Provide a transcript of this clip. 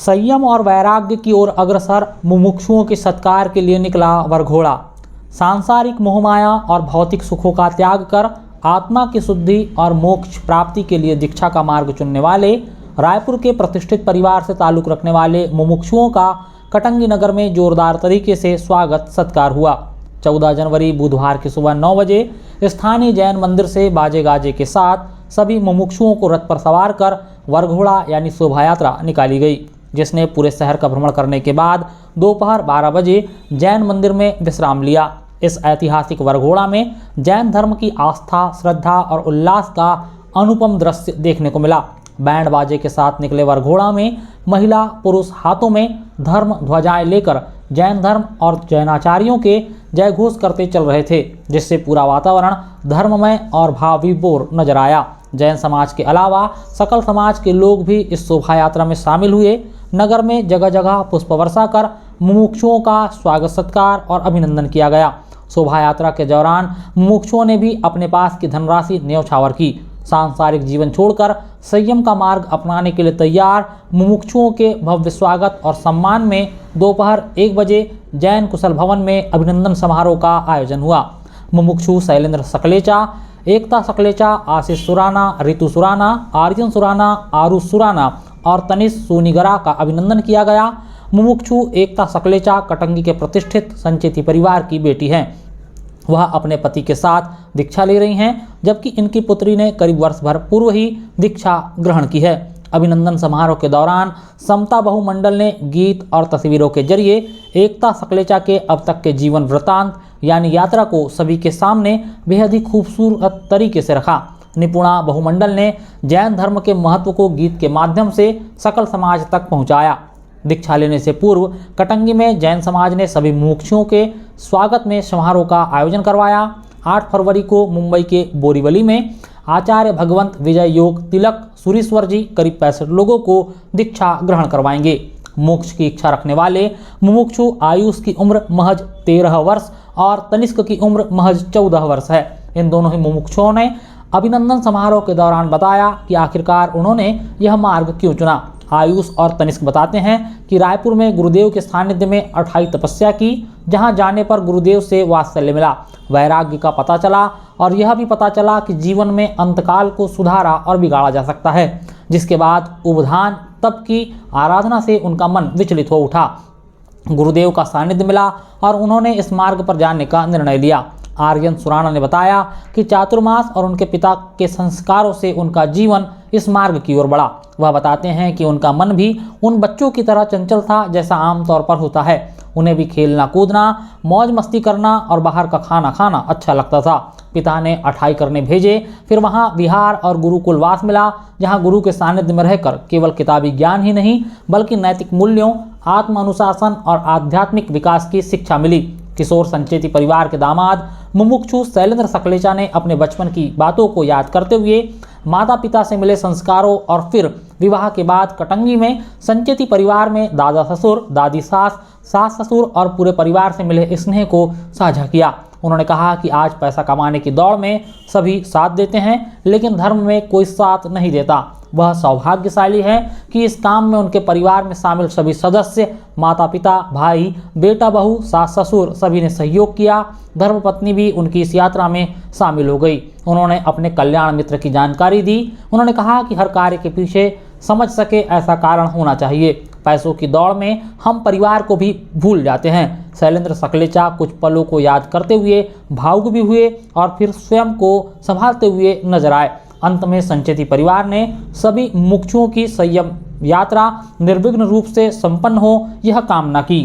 संयम और वैराग्य की ओर अग्रसर मुमुक्षुओं के सत्कार के लिए निकला वरघोड़ा। सांसारिक मोहमाया और भौतिक सुखों का त्याग कर आत्मा की शुद्धि और मोक्ष प्राप्ति के लिए दीक्षा का मार्ग चुनने वाले रायपुर के प्रतिष्ठित परिवार से ताल्लुक़ रखने वाले मुमुक्षुओं का कटंगी नगर में जोरदार तरीके से स्वागत सत्कार हुआ। 14 जनवरी बुधवार की सुबह 9 बजे स्थानीय जैन मंदिर से बाजे गाजे के साथ सभी मुमुक्षुओं को रथ पर सवार कर वरघोड़ा यानी शोभा यात्रा निकाली गई, जिसने पूरे शहर का भ्रमण करने के बाद दोपहर 12 बजे जैन मंदिर में विश्राम लिया। इस ऐतिहासिक वरघोड़ा में जैन धर्म की आस्था, श्रद्धा और उल्लास का अनुपम दृश्य देखने को मिला। बैंड बाजे के साथ निकले वरघोड़ा में महिला पुरुष हाथों में धर्म ध्वजाएं लेकर जैन धर्म और जैनाचार्यों के जय घोष करते चल रहे थे, जिससे पूरा वातावरण धर्ममय और भावविभोर नजर आया। जैन समाज के अलावा सकल समाज के लोग भी इस शोभा यात्रा में शामिल हुए। नगर में जगह जगह पुष्प वर्षा कर मुमुक्षुओं का स्वागत सत्कार और अभिनंदन किया गया। शोभा यात्रा के दौरान मुमुक्षुओं ने भी अपने पास की धनराशि न्यौछावर की। सांसारिक जीवन छोड़कर संयम का मार्ग अपनाने के लिए तैयार मुमुक्षुओं के भव्य स्वागत और सम्मान में दोपहर 1 बजे जैन कुशल भवन में अभिनंदन समारोह का आयोजन हुआ। मुमुक्षु शैलेंद्र सकलेचा, एकता सकलेचा, आशीष सुराना, रितु सुराना, आर्यन सुराना, आरुष सुराना और तनिष सोनीगरा का अभिनंदन किया गया। मुमुक्षु एकता सकलेचा कटंगी के प्रतिष्ठित संचेती परिवार की बेटी हैं। वह अपने पति के साथ दीक्षा ले रही हैं, जबकि इनकी पुत्री ने करीब वर्ष भर पूर्व ही दीक्षा ग्रहण की है। अभिनंदन समारोह के दौरान समता बहुमंडल ने गीत और तस्वीरों के जरिए एकता सकलेचा के अब तक के जीवन वृतांत यानी यात्रा को सभी के सामने बेहद ही खूबसूरत तरीके से रखा। निपुणा बहुमंडल ने जैन धर्म के महत्व को गीत के माध्यम से सकल समाज तक पहुंचाया। दीक्षा लेने से पूर्व कटंगी में जैन समाज ने सभी मुमुक्षुओं के स्वागत में समारोह का आयोजन करवाया। 8 फरवरी को मुंबई के बोरीवली में आचार्य भगवंत विजय योग तिलक सुरीश्वर जी करीब 65 लोगों को दीक्षा ग्रहण करवाएंगे। मोक्ष की इच्छा रखने वाले मुमुक्षु आयुष की उम्र महज 13 वर्ष और तनिष्क की उम्र महज 14 वर्ष है। इन दोनों ही मुमुक्षुओं ने अभिनंदन समारोह के दौरान बताया कि आखिरकार उन्होंने यह मार्ग क्यों चुना। आयुष और तनिष्क बताते हैं कि रायपुर में गुरुदेव के सानिध्य में 28 तपस्या की, जहां जाने पर गुरुदेव से वात्सल्य मिला, वैराग्य का पता चला और यह भी पता चला कि जीवन में अंतकाल को सुधारा और बिगाड़ा जा सकता है। जिसके बाद उपधान तप की आराधना से उनका मन विचलित हो उठा। गुरुदेव का सानिध्य मिला और उन्होंने इस मार्ग पर जाने का निर्णय लिया। आर्यन सुराना ने बताया कि चातुर्मास और उनके पिता के संस्कारों से उनका जीवन इस मार्ग की ओर बढ़ा। वह बताते हैं कि उनका मन भी उन बच्चों की तरह चंचल था जैसा आमतौर पर होता है। उन्हें भी खेलना कूदना, मौज मस्ती करना और बाहर का खाना खाना अच्छा लगता था। पिता ने अठाई करने भेजे, फिर वहां विहार और गुरुकुलवास मिला, जहां गुरु के सानिध्य में रहकर केवल किताबी ज्ञान ही नहीं बल्कि नैतिक मूल्यों, आत्म अनुशासन और आध्यात्मिक विकास की शिक्षा मिली। किशोर संचेती परिवार के दामाद मुमुक्षु शैलेंद्र सकलेचा ने अपने बचपन की बातों को याद करते हुए माता पिता से मिले संस्कारों और फिर विवाह के बाद कटंगी में संचेती परिवार में दादा ससुर, दादी सास, सास ससुर और पूरे परिवार से मिले स्नेह को साझा किया। उन्होंने कहा कि आज पैसा कमाने की दौड़ में सभी साथ देते हैं, लेकिन धर्म में कोई साथ नहीं देता। वह सौभाग्यशाली है कि इस काम में उनके परिवार में शामिल सभी सदस्य, माता पिता, भाई, बेटा बहू, सास ससुर सभी ने सहयोग किया। धर्मपत्नी भी उनकी इस यात्रा में शामिल हो गई। उन्होंने अपने कल्याण मित्र की जानकारी दी। उन्होंने कहा कि हर कार्य के पीछे समझ सके ऐसा कारण होना चाहिए। पैसों की दौड़ में हम परिवार को भी भूल जाते हैं। शैलेंद्र सकलेचा कुछ पलों को याद करते हुए भावुक भी हुए और फिर स्वयं को संभालते हुए नजर आए। अंत में संचेती परिवार ने सभी मुमुक्षुओं की संयम यात्रा निर्विघ्न रूप से संपन्न हो यह कामना की।